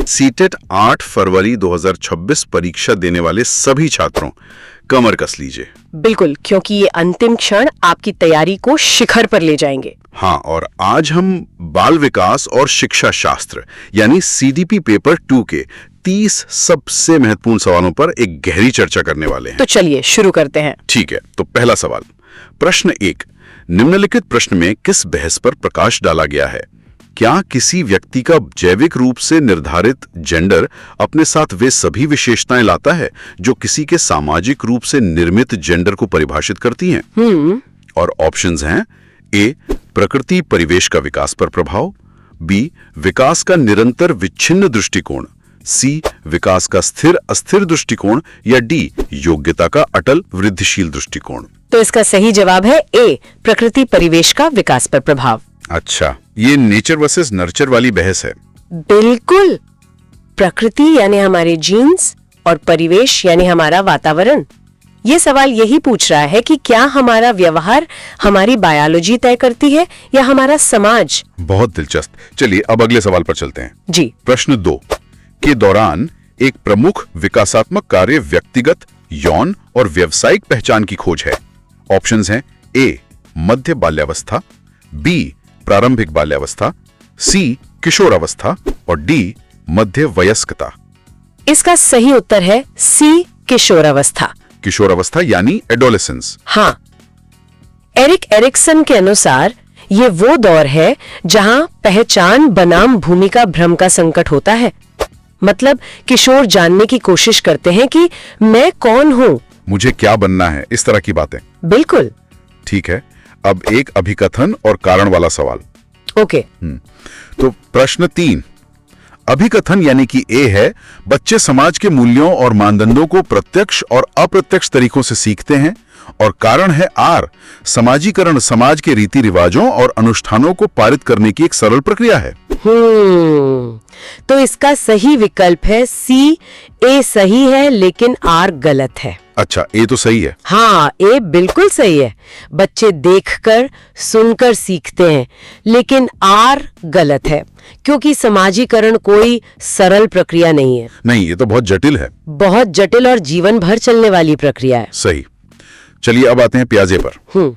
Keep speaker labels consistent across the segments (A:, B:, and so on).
A: CTET 8 फरवरी 2026 परीक्षा देने वाले सभी छात्रों कमर कस लीजिए।
B: बिल्कुल, क्योंकि ये अंतिम क्षण आपकी तैयारी को शिखर पर ले जाएंगे।
A: हाँ, और आज हम बाल विकास और शिक्षा शास्त्र यानी सीडीपी पेपर 2 के 30 सबसे महत्वपूर्ण सवालों पर एक गहरी चर्चा करने वाले हैं।
B: तो चलिए शुरू करते हैं।
A: ठीक है, तो पहला सवाल। प्रश्न 1, निम्नलिखित प्रश्न में किस बहस पर प्रकाश डाला गया है? क्या किसी व्यक्ति का जैविक रूप से निर्धारित जेंडर अपने साथ वे सभी विशेषताएं लाता है जो किसी के सामाजिक रूप से निर्मित जेंडर को परिभाषित करती हैं? और ऑप्शंस हैं ए, प्रकृति परिवेश का विकास पर प्रभाव, बी, विकास का निरंतर विच्छिन्न दृष्टिकोण, सी, विकास का स्थिर अस्थिर दृष्टिकोण, या डी, योग्यता का अटल वृद्धिशील दृष्टिकोण।
B: तो इसका सही जवाब है ए, प्रकृति परिवेश का विकास पर प्रभाव।
A: अच्छा, ये नेचर वर्सेस नर्चर वाली बहस है।
B: बिल्कुल, प्रकृति यानी हमारे जीन्स और परिवेश यानी हमारा वातावरण। ये सवाल यही पूछ रहा है कि क्या हमारा व्यवहार हमारी बायोलॉजी तय करती है या हमारा समाज।
A: बहुत दिलचस्प। चलिए अब अगले सवाल पर चलते हैं।
B: जी।
A: प्रश्न 2 के दौरान एक प्रमुख विकासात्मक कार्य व्यक्तिगत, यौन और व्यावसायिक पहचान की खोज है। ऑप्शंस हैं ए, मध्य बाल्यावस्था, बी, प्रारंभिक बाल्यावस्था, सी, किशोरावस्था, और डी, मध्य वयस्कता।
B: इसका सही उत्तर है सी, किशोरावस्था।
A: किशोरावस्था यानी एडोलेसेंस।
B: हाँ, एरिक एरिक्सन के अनुसार ये वो दौर है जहां पहचान बनाम भूमिका भ्रम का संकट होता है। मतलब किशोर जानने की कोशिश करते हैं कि मैं कौन हूं,
A: मुझे क्या बनना है, इस तरह की बातें।
B: बिल्कुल।
A: ठीक है, अब एक अभिकथन और कारण वाला सवाल।
B: ओके।
A: तो प्रश्न 3, अभिकथन यानी कि ए है, बच्चे समाज के मूल्यों और मानदंडों को प्रत्यक्ष और अप्रत्यक्ष तरीकों से सीखते हैं, और कारण है आर, समाजीकरण समाज के रीति रिवाजों और अनुष्ठानों को पारित करने की एक सरल प्रक्रिया है।
B: तो इसका सही विकल्प है सी, ए सही है लेकिन आर गलत है।
A: अच्छा, ए तो सही है।
B: हाँ, ए बिल्कुल सही है। बच्चे देखकर सुनकर सीखते हैं, लेकिन आर गलत है क्योंकि समाजीकरण कोई सरल प्रक्रिया नहीं है।
A: नहीं, ये तो बहुत जटिल है।
B: बहुत जटिल और जीवन भर चलने वाली प्रक्रिया है।
A: सही। चलिए अब आते हैं पियाजे पर।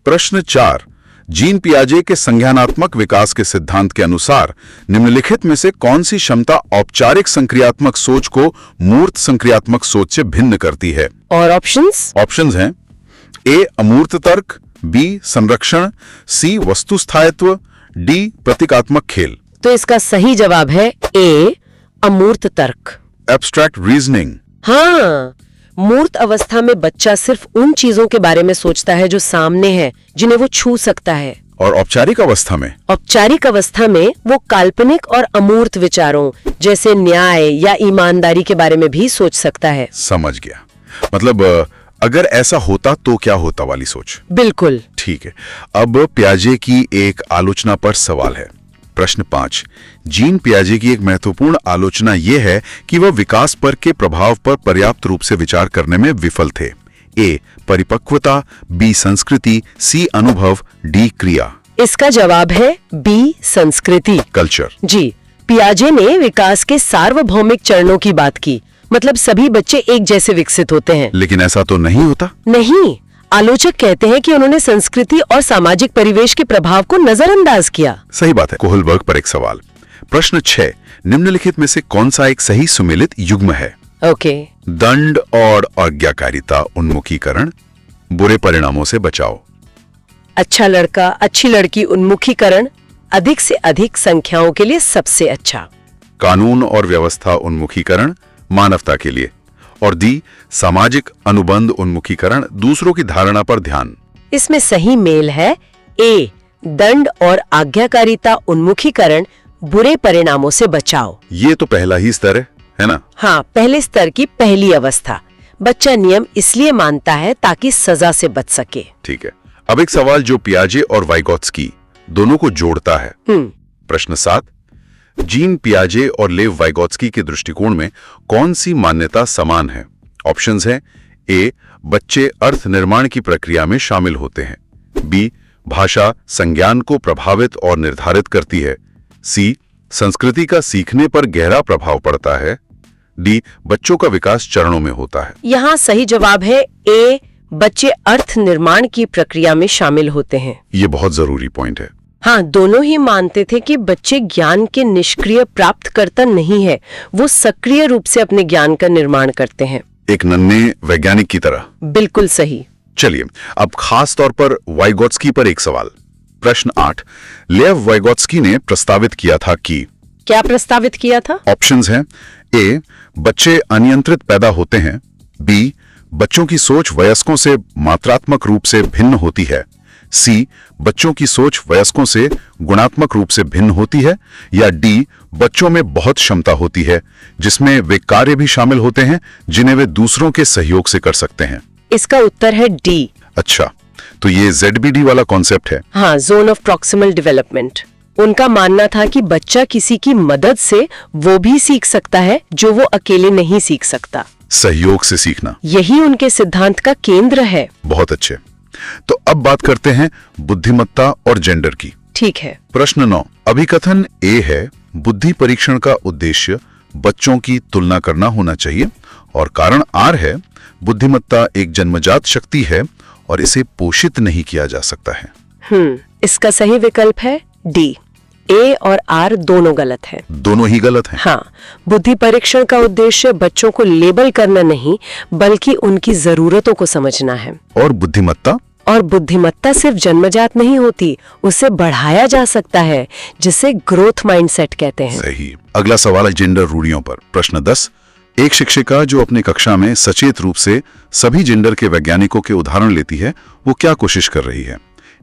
A: प्रश्न 4, जीन पियाजे के संज्ञानात्मक विकास के सिद्धांत के अनुसार निम्नलिखित में से कौन सी क्षमता औपचारिक संक्रियात्मक सोच को मूर्त संक्रियात्मक सोच से भिन्न करती है? और ऑप्शंस हैं ए, अमूर्त तर्क, बी, संरक्षण, सी, वस्तु स्थायित्व, डी, प्रतीकात्मक खेल।
B: तो इसका सही जवाब है ए, अमूर्त तर्क,
A: एब्स्ट्रैक्ट रीजनिंग।
B: हाँ, मूर्त अवस्था में बच्चा सिर्फ उन चीजों के बारे में सोचता है जो सामने है, जिन्हें वो छू सकता है।
A: और औपचारिक अवस्था में? औपचारिक
B: अवस्था में वो काल्पनिक और अमूर्त विचारों जैसे न्याय या ईमानदारी के बारे में भी सोच सकता है।
A: समझ गया। मतलब अगर ऐसा होता तो क्या होता वाली सोच।
B: बिल्कुल।
A: ठीक है, अब पियाजे की एक आलोचना पर सवाल है। प्रश्न 5, जीन पियाजे की एक महत्वपूर्ण आलोचना यह है कि वह विकास पर के प्रभाव पर पर्याप्त रूप से विचार करने में विफल थे। ए, परिपक्वता, बी, संस्कृति, सी, अनुभव, डी, क्रिया।
B: इसका जवाब है बी, संस्कृति,
A: कल्चर।
B: जी। पियाजे ने विकास के सार्वभौमिक चरणों की बात की, मतलब सभी बच्चे एक जैसे विकसित होते हैं।
A: लेकिन ऐसा तो नहीं होता।
B: नहीं, आलोचक कहते हैं कि उन्होंने संस्कृति और सामाजिक परिवेश के प्रभाव को नजरअंदाज किया।
A: सही बात है। कोहलबर्ग पर एक सवाल। प्रश्न 6, निम्नलिखित में से कौन सा एक सही सुमेलित युग्म है?
B: ओके।
A: दंड और आज्ञाकारिता उन्मुखीकरण, बुरे परिणामों से बचाओ।
B: अच्छा लड़का अच्छी लड़की उन्मुखीकरण अधिक से अधिक संख्याओं के लिए सबसे अच्छा।
A: कानून और व्यवस्था उन्मुखीकरण मानवता के लिए। और दी, सामाजिक अनुबंध उन्मुखीकरण दूसरों की धारणा पर ध्यान।
B: इसमें सही मेल है ए, दंड और आज्ञाकारिता उन्मुखीकरण बुरे परिणामों से बचाओ।
A: ये तो पहला ही स्तर है ना?
B: हाँ, पहले स्तर की पहली अवस्था। बच्चा नियम इसलिए मानता है ताकि सजा से बच सके।
A: ठीक है, अब एक सवाल जो पियाजे और वाइगोत्स्की दोनों को जोड़ता है। प्रश्न 7, जीन पियाजे और लेव वाइगोत्स्की के दृष्टिकोण में कौन सी मान्यता समान है? ऑप्शंस हैं ए, बच्चे अर्थ निर्माण की प्रक्रिया में शामिल होते हैं, बी, भाषा संज्ञान को प्रभावित और निर्धारित करती है, सी, संस्कृति का सीखने पर गहरा प्रभाव पड़ता है। डी, बच्चों का विकास चरणों में होता है।
B: यहाँ सही जवाब है ए, बच्चे अर्थ निर्माण की प्रक्रिया में शामिल होते हैं।
A: ये बहुत जरूरी पॉइंट है।
B: हाँ, दोनों ही मानते थे कि बच्चे ज्ञान के निष्क्रिय प्राप्तकर्ता नहीं है, वो सक्रिय रूप से अपने ज्ञान का निर्माण करते हैं।
A: एक नन्हे वैज्ञानिक की तरह।
B: बिल्कुल सही।
A: चलिए, अब खास तौर पर वाइगोत्स्की पर एक सवाल। प्रश्न 8, लेव वाइगोत्स्की ने प्रस्तावित किया था कि।
B: क्या प्रस्तावित किया था?
A: ऑप्शंस हैं। ए, बच्चे अनियंत्रित पैदा होते हैं। बी, बच्चों की सोच वयस्कों से मात्रात्मक रूप से भिन्न होती है। सी, बच्चों की सोच वयस्कों से गुणात्मक रूप से भिन्न होती है। या डी, बच्चों में बहुत क्षमता होती है जिसमें वे कार्य भी शामिल होते हैं जिन्हें वे दूसरों के सहयोग से कर सकते हैं।
B: इसका उत्तर है डी।
A: अच्छा, तो ये ZBD वाला कॉन्सेप्ट है।
B: हाँ, जोन ऑफ प्रॉक्सिमल डेवलपमेंट। उनका मानना था कि बच्चा किसी की मदद से वो भी सीख सकता है जो वो अकेले नहीं सीख सकता।
A: सहयोग से सीखना,
B: यही उनके सिद्धांत का केंद्र है।
A: बहुत अच्छे। तो अब बात करते हैं बुद्धिमत्ता और जेंडर की।
B: ठीक है।
A: प्रश्न 9, अभिकथन ए है बुद्धि परीक्षण का उद्देश्य बच्चों की तुलना करना होना चाहिए, और कारण आर है बुद्धिमत्ता एक जन्मजात शक्ति है और इसे पोषित नहीं किया जा सकता है।
B: इसका सही विकल्प है डी। ए और आर दोनों गलत है।
A: दोनों ही गलत हैं।
B: हाँ, बुद्धि परीक्षण का उद्देश्य बच्चों को लेबल करना नहीं बल्कि उनकी जरूरतों को समझना है।
A: और बुद्धिमत्ता?
B: और बुद्धिमत्ता सिर्फ जन्मजात नहीं होती, उसे बढ़ाया जा सकता है, जिसे ग्रोथ माइंडसेट कहते हैं।
A: सही। अगला सवाल है जेंडर रूढ़ियों पर। प्रश्न 10, एक शिक्षिका जो अपनी कक्षा में सचेत रूप से सभी जेंडर के वैज्ञानिकों के उदाहरण लेती है, वो क्या कोशिश कर रही है?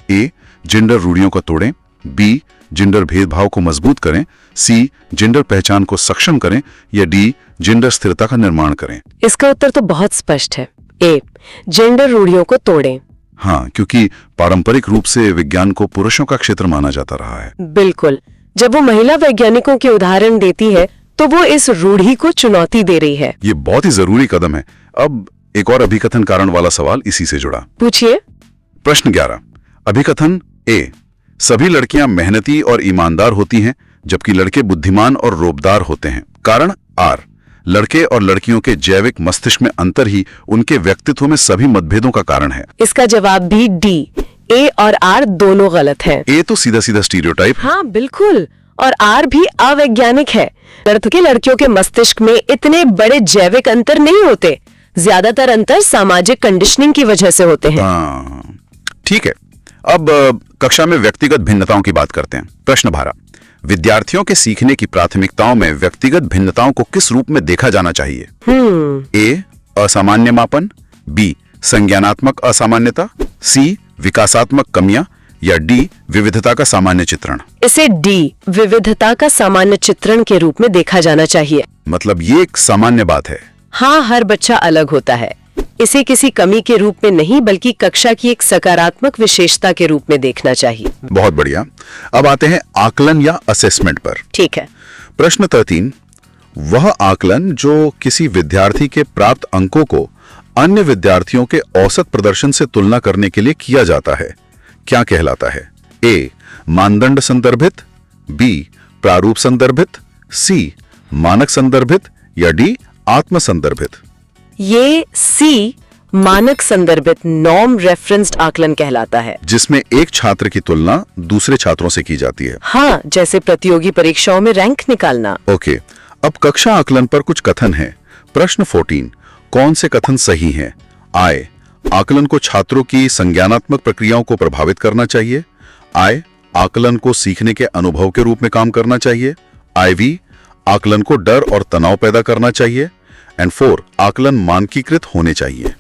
A: ए, जेंडर रूढ़ियों को तोड़ें। बी, जेंडर भेदभाव को मजबूत करें। सी, जेंडर पहचान को सक्षम करें। या डी, जेंडर स्थिरता का निर्माण करें।
B: इसका उत्तर तो बहुत स्पष्ट है, ए, जेंडर रूढ़ियों को तोड़ें।
A: हाँ, क्योंकि पारंपरिक रूप से विज्ञान को पुरुषों का क्षेत्र माना जाता रहा है।
B: बिल्कुल। जब वो महिला वैज्ञानिकों के उदाहरण देती है तो वो इस रूढ़ी को चुनौती दे रही है।
A: ये बहुत ही जरूरी कदम है। अब एक और अभिकथन कारण वाला सवाल इसी से जुड़ा।
B: पूछिए।
A: प्रश्न 11, अभिकथन ए, सभी लड़कियां मेहनती और ईमानदार होती हैं जबकि लड़के बुद्धिमान और रोबदार होते हैं। कारण आर, लड़के और लड़कियों के जैविक मस्तिष्क में अंतर ही उनके व्यक्तित्व में सभी मतभेदों का कारण है।
B: इसका जवाब भी डी। ए और आर दोनों गलत हैं।
A: ए तो सीधा सीधा स्टीरियोटाइप।
B: हाँ बिल्कुल, और आर भी अवैज्ञानिक है। लड़कियों के मस्तिष्क में इतने बड़े जैविक अंतर नहीं होते, ज्यादातर अंतर सामाजिक कंडीशनिंग की वजह से होते हैं।
A: हाँ, ठीक है। अब कक्षा में व्यक्तिगत भिन्नताओं की बात करते हैं। प्रश्न 12, विद्यार्थियों के सीखने की प्राथमिकताओं में व्यक्तिगत भिन्नताओं को किस रूप में देखा जाना चाहिए? ए, असामान्य मापन। बी, संज्ञानात्मक असामान्यता। सी, विकासात्मक कमियां। या डी, विविधता का सामान्य चित्रण।
B: इसे डी, विविधता का सामान्य चित्रण के रूप में देखा जाना चाहिए।
A: मतलब ये एक सामान्य बात है।
B: हाँ, हर बच्चा अलग होता है। इसे किसी कमी के रूप में नहीं बल्कि कक्षा की एक सकारात्मक विशेषता के रूप में देखना चाहिए।
A: बहुत बढ़िया। अब आते हैं आकलन या असेसमेंट पर।
B: ठीक है।
A: प्रश्न 13, वह आकलन जो किसी विद्यार्थी के प्राप्त अंकों को अन्य विद्यार्थियों के औसत प्रदर्शन से तुलना करने के लिए किया जाता है, क्या कहलाता है? ए, मानदंड संदर्भित। बी, प्रारूप संदर्भित। सी, मानक संदर्भित। या डी, आत्म संदर्भित।
B: ये सी, मानक संदर्भित नॉर्म रेफरेंस्ड आकलन कहलाता है,
A: जिसमें एक छात्र की तुलना दूसरे छात्रों से की जाती है।
B: हाँ, जैसे प्रतियोगी परीक्षाओं में रैंक निकालना।
A: ओके, अब कक्षा आकलन पर कुछ कथन हैं। प्रश्न 14, कौन से कथन सही हैं? आए, आकलन को छात्रों की संज्ञानात्मक प्रक्रियाओं को प्रभावित करना चाहिए। आए, आकलन को सीखने के अनुभव के रूप में काम करना चाहिए। IV, आकलन को डर और तनाव पैदा करना चाहिए। एंड 4, आकलन मानकीकृत होने चाहिए।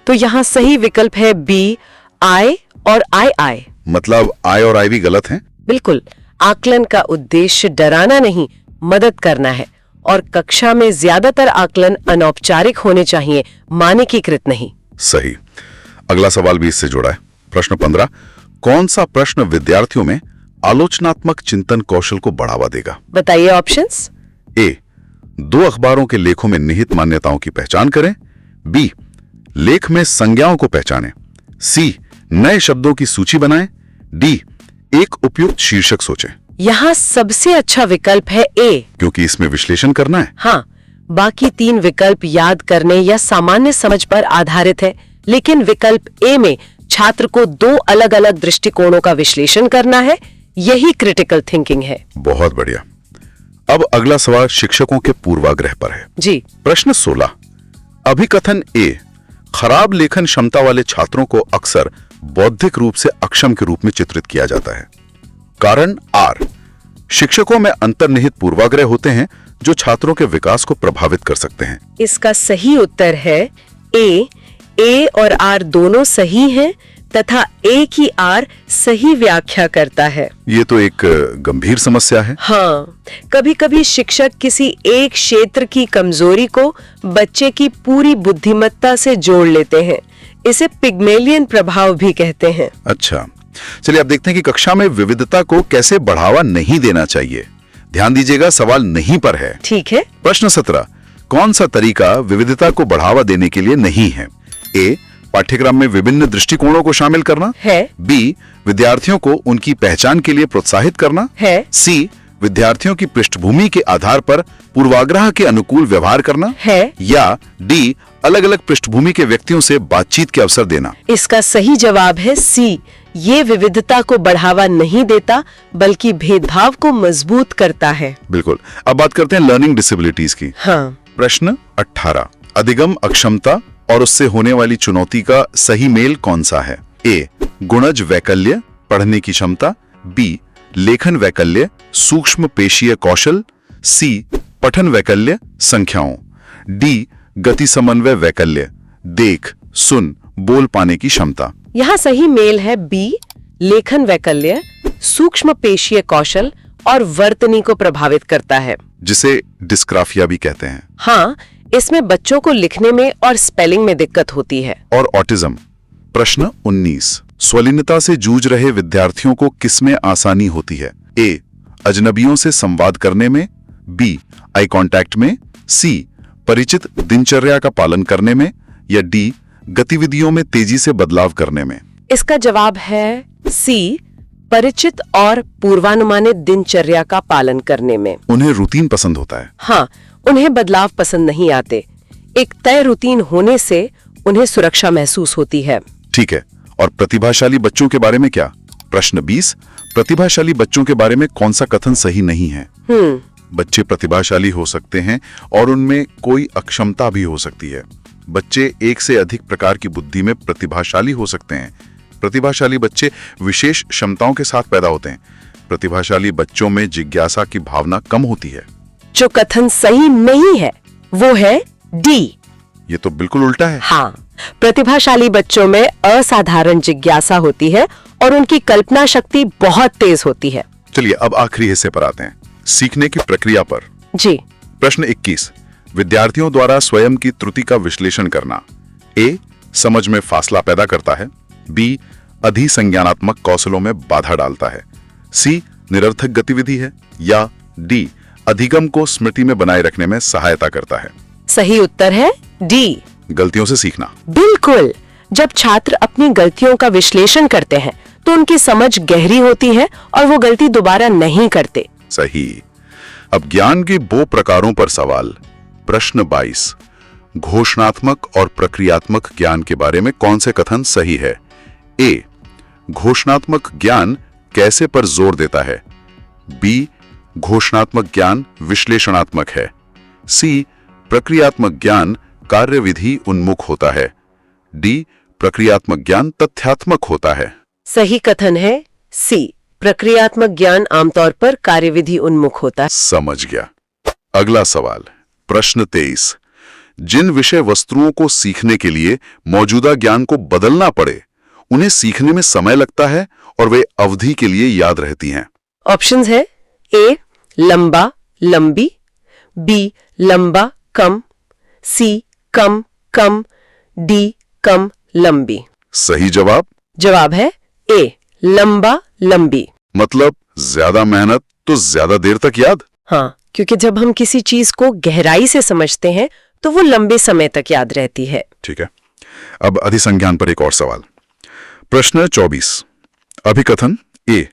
B: तो यहाँ सही विकल्प है बी, I और II।
A: मतलब I और IV गलत हैं?
B: बिल्कुल। आकलन का उद्देश्य डराना नहीं, मदद करना है, और कक्षा में ज्यादातर आकलन अनौपचारिक होने चाहिए, मानकीकृत नहीं।
A: सही। अगला सवाल भी इससे जुड़ा है। प्रश्न 15, कौन सा प्रश्न विद्यार्थियों में आलोचनात्मक चिंतन कौशल को बढ़ावा देगा?
B: बताइए ऑप्शंस।
A: ए, 2 अखबारों के लेखों में निहित मान्यताओं की पहचान करें। बी, लेख में संज्ञाओं को पहचानें। सी, नए शब्दों की सूची बनाएं। डी, एक उपयुक्त शीर्षक सोचें।
B: यहाँ सबसे अच्छा विकल्प है ए।
A: क्योंकि इसमें विश्लेषण करना है।
B: हाँ, बाकी 3 विकल्प याद करने या सामान्य समझ पर आधारित है, लेकिन विकल्प ए में छात्र को 2 अलग-अलग दृष्टिकोणों का विश्लेषण करना है। यही क्रिटिकल थिंकिंग है।
A: बहुत बढ़िया। अब अगला सवाल शिक्षकों के पूर्वाग्रह पर है।
B: जी।
A: प्रश्न 16। अभिकथन ए, खराब लेखन क्षमता वाले छात्रों को अक्सर बौद्धिक रूप से अक्षम के रूप में चित्रित किया जाता है। कारण आर, शिक्षकों में अंतर्निहित पूर्वाग्रह होते हैं जो छात्रों के विकास को प्रभावित कर सकते हैं।
B: इसका सही उत्तर है ए और आर दोनों सही हैं तथा एक ही आर सही व्याख्या करता है।
A: ये तो एक गंभीर समस्या है।
B: हाँ, कभी-कभी शिक्षक किसी एक क्षेत्र की कमजोरी को बच्चे की पूरी बुद्धिमत्ता से जोड़ लेते हैं। इसे पिग्मेलियन प्रभाव भी कहते हैं।
A: अच्छा, चलिए अब देखते हैं कि कक्षा में विविधता को कैसे बढ़ावा नहीं देना चाहिए। ध्यान दीजिएगा, सवाल नहीं पर है।
B: ठीक है।
A: प्रश्न 17। कौन सा तरीका विविधता को बढ़ावा देने के लिए नहीं है? ए, पाठ्यक्रम में विभिन्न दृष्टिकोणों को शामिल करना
B: है।
A: बी, विद्यार्थियों को उनकी पहचान के लिए प्रोत्साहित करना
B: है।
A: सी, विद्यार्थियों की पृष्ठभूमि के आधार पर पूर्वाग्रह के अनुकूल व्यवहार करना
B: है।
A: या डी, अलग अलग पृष्ठभूमि के व्यक्तियों से बातचीत के अवसर देना।
B: इसका सही जवाब है सी। ये विविधता को बढ़ावा नहीं देता बल्कि भेदभाव को मजबूत करता है।
A: बिल्कुल। अब बात करते हैं लर्निंग डिसेबिलिटीज की।
B: हाँ।
A: प्रश्न 18। अधिगम अक्षमता और उससे होने वाली चुनौती का सही मेल कौन सा है? ए, गुणज वैकल्य, पढ़ने की क्षमता। बी, लेखन वैकल्य, सूक्ष्म पेशीय कौशल। सी, पठन वैकल्य, संख्याओं। डी, गति समन्वय वैकल्य, देख, सुन, बोल पाने की क्षमता।
B: यहाँ सही मेल है बी, लेखन वैकल्य, सूक्ष्म पेशीय कौशल और वर्तनी को प्रभावित करता है,
A: जिसे डिस्ग्राफिया भी कहते हैं।
B: हाँ, इसमें बच्चों को लिखने में और स्पेलिंग में दिक्कत होती है।
A: और ऑटिज्म। प्रश्न 19। स्वलीनता से जूझ रहे विद्यार्थियों को किसमें आसानी होती है? ए, अजनबियों से संवाद करने में। बी, आई कांटेक्ट में। सी, परिचित दिनचर्या का पालन करने में। या डी, गतिविधियों में तेजी से बदलाव करने में।
B: इसका जवाब है सी, परिचित और पूर्वानुमानित दिनचर्या का पालन करने में।
A: उन्हें रूटीन पसंद होता है।
B: हाँ, उन्हें बदलाव पसंद नहीं आते। एक तय रूटीन होने से उन्हें सुरक्षा महसूस होती है।
A: ठीक है। और प्रतिभाशाली बच्चों के बारे में क्या? प्रश्न 20। प्रतिभाशाली बच्चों के बारे में कौन सा कथन सही नहीं है? बच्चे प्रतिभाशाली हो सकते हैं और उनमें कोई अक्षमता भी हो सकती है। बच्चे एक से अधिक प्रकार की बुद्धि में प्रतिभाशाली हो सकते हैं। प्रतिभाशाली बच्चे विशेष क्षमताओं के साथ पैदा होते हैं। प्रतिभाशाली बच्चों में जिज्ञासा की भावना कम होती है।
B: जो कथन सही नहीं है वो है डी।
A: ये तो बिल्कुल उल्टा है।
B: हाँ, प्रतिभाशाली बच्चों में असाधारण जिज्ञासा होती है और उनकी कल्पना शक्ति बहुत तेज होती है।
A: चलिए अब आखिरी हिस्से पर आते हैं, सीखने की प्रक्रिया पर।
B: जी।
A: प्रश्न 21। विद्यार्थियों द्वारा स्वयं की त्रुटि का विश्लेषण करना ए, समझ में फासला पैदा करता है। बी, अधिसंज्ञानात्मक कौशलों में बाधा डालता है। सी, निरर्थक गतिविधि है। या डी, अधिगम को स्मृति में बनाए रखने में सहायता करता है।
B: सही उत्तर है डी,
A: गलतियों से सीखना।
B: बिल्कुल। जब छात्र अपनी गलतियों का विश्लेषण करते हैं तो उनकी समझ गहरी होती है और वो गलती दोबारा नहीं करते।
A: सही। अब ज्ञान के 2 प्रकारों पर सवाल। प्रश्न 22। घोषणात्मक और प्रक्रियात्मक ज्ञान के बारे में कौन से कथन सही है? ए, घोषणात्मक ज्ञान कैसे पर जोर देता है। बी, घोषणात्मक ज्ञान विश्लेषणात्मक है। सी, प्रक्रियात्मक ज्ञान कार्यविधि उन्मुख होता है। डी, प्रक्रियात्मक ज्ञान तथ्यात्मक होता है।
B: सही कथन है सी, प्रक्रियात्मक ज्ञान आमतौर पर कार्यविधि उन्मुख होता है।
A: समझ गया। अगला सवाल। प्रश्न 23। जिन विषय वस्तुओं को सीखने के लिए मौजूदा ज्ञान को बदलना पड़े, उन्हें सीखने में समय लगता है और वे अवधि के लिए याद रहती हैं।
B: ऑप्शंस है ए, लंबा लंबी। बी, लंबा कम। सी, कम कम। डी, कम लंबी।
A: सही जवाब?
B: जवाब है ए, लंबा लंबी।
A: मतलब ज्यादा मेहनत तो ज्यादा देर तक याद।
B: हाँ, क्योंकि जब हम किसी चीज को गहराई से समझते हैं तो वो लंबे समय तक याद रहती है।
A: ठीक है। अब अधिसंज्ञान पर एक और सवाल। प्रश्न 24। अभिकथन ए,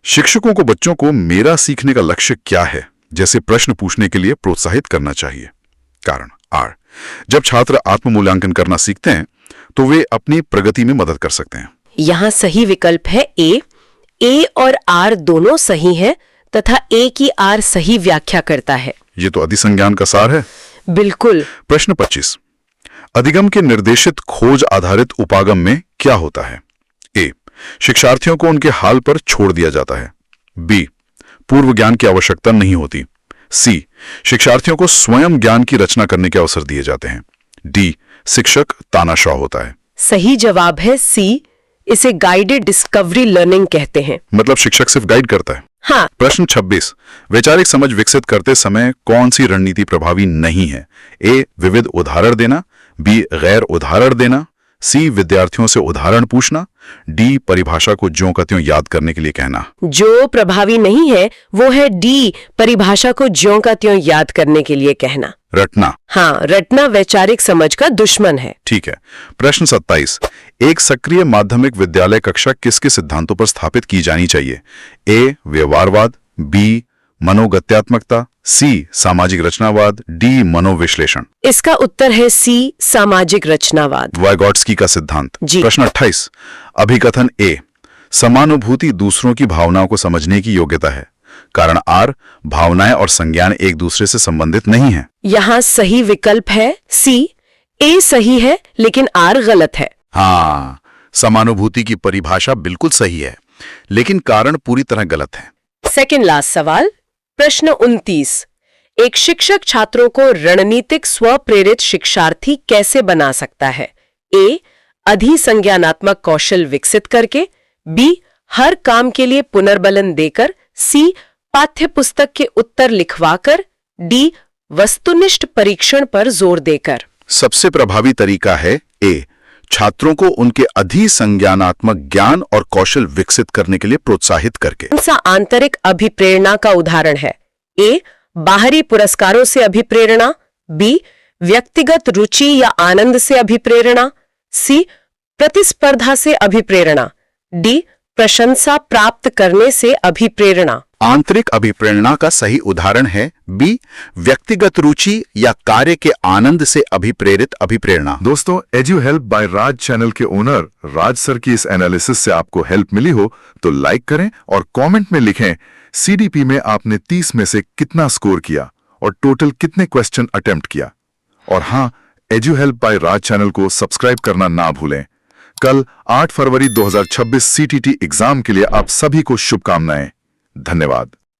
A: शिक्षकों को बच्चों को मेरा सीखने का लक्ष्य क्या है जैसे प्रश्न पूछने के लिए प्रोत्साहित करना चाहिए। कारण आर, जब छात्र आत्म मूल्यांकन करना सीखते हैं तो वे अपनी प्रगति में मदद कर सकते हैं।
B: यहाँ सही विकल्प है ए और आर दोनों सही है तथा ए की आर सही व्याख्या करता है।
A: ये तो अधिसंज्ञान का सार है।
B: बिल्कुल।
A: प्रश्न 25, अधिगम के निर्देशित खोज आधारित उपागम में क्या होता है? ए, शिक्षार्थियों को उनके हाल पर छोड़ दिया जाता है। बी, पूर्व ज्ञान की आवश्यकता नहीं होती। सी, शिक्षार्थियों को स्वयं ज्ञान की रचना करने के अवसर दिए जाते हैं। डी, शिक्षक तानाशाह होता है।
B: सही जवाब है सी, इसे गाइडेड डिस्कवरी लर्निंग कहते हैं।
A: मतलब शिक्षक सिर्फ गाइड करता है।
B: हाँ।
A: प्रश्न 26, वैचारिक समझ विकसित करते समय कौन सी रणनीति प्रभावी नहीं है? ए, विविध उदाहरण देना। बी, गैर उदाहरण देना। सी, विद्यार्थियों से उदाहरण पूछना। डी, परिभाषा को ज्यों का त्यों याद करने के लिए कहना।
B: जो प्रभावी नहीं है वो है डी, परिभाषा को ज्यों का त्यों याद करने के लिए कहना।
A: रटना।
B: हाँ, रटना वैचारिक समझ का दुश्मन है।
A: ठीक है। प्रश्न 27, एक सक्रिय माध्यमिक विद्यालय कक्षा किसके सिद्धांतों पर स्थापित की जानी चाहिए? ए, व्यवहारवाद। बी, मनोगत्यात्मकता। सी, सामाजिक रचनावाद। डी, मनोविश्लेषण।
B: इसका उत्तर है सी, सामाजिक रचनावाद।
A: वाइगॉट्स्की का सिद्धांत।
B: जी।
A: प्रश्न 28, अभिकथन ए, समानुभूति दूसरों की भावनाओं को समझने की योग्यता है। कारण आर, भावनाएं और संज्ञान एक दूसरे से संबंधित नहीं हैं।
B: यहाँ सही विकल्प है सी, ए सही है लेकिन आर गलत है।
A: हाँ, समानुभूति की परिभाषा बिल्कुल सही है लेकिन कारण पूरी तरह गलत है।
B: सेकंड लास्ट सवाल, प्रश्न 29, एक शिक्षक छात्रों को रणनीतिक स्वप्रेरित शिक्षार्थी कैसे बना सकता है? ए, अधिसंज्ञानात्मक कौशल विकसित करके। बी, हर काम के लिए पुनर्बलन देकर। सी, पाठ्य पुस्तक के उत्तर लिखवाकर। डी, वस्तुनिष्ठ परीक्षण पर जोर देकर।
A: सबसे प्रभावी तरीका है ए, छात्रों को उनके अधिसंज्ञानात्मक ज्ञान और कौशल विकसित करने के लिए प्रोत्साहित करके।
B: कौन सा आंतरिक अभिप्रेरणा का उदाहरण है? ए, बाहरी पुरस्कारों से अभिप्रेरणा। बी, व्यक्तिगत रुचि या आनंद से अभिप्रेरणा। सी, प्रतिस्पर्धा से अभिप्रेरणा। डी, प्रशंसा प्राप्त करने से अभिप्रेरणा।
A: आंतरिक अभिप्रेरणा का सही उदाहरण है बी, व्यक्तिगत रुचि या कार्य के आनंद से अभिप्रेरित अभिप्रेरणा।
C: दोस्तों, edu help by Raj channel के ओनर राज सर की इस एनालिसिस से आपको हेल्प मिली हो तो लाइक करें और कमेंट में लिखें सीडीपी में आपने 30 में से कितना स्कोर किया और टोटल कितने क्वेश्चन अटेम्प्ट किया। और हाँ, edu help by Raj channel को सब्सक्राइब करना ना भूलें। कल 8 फरवरी 2026 सीटीटी एग्जाम के लिए आप सभी को शुभकामनाएं। धन्यवाद।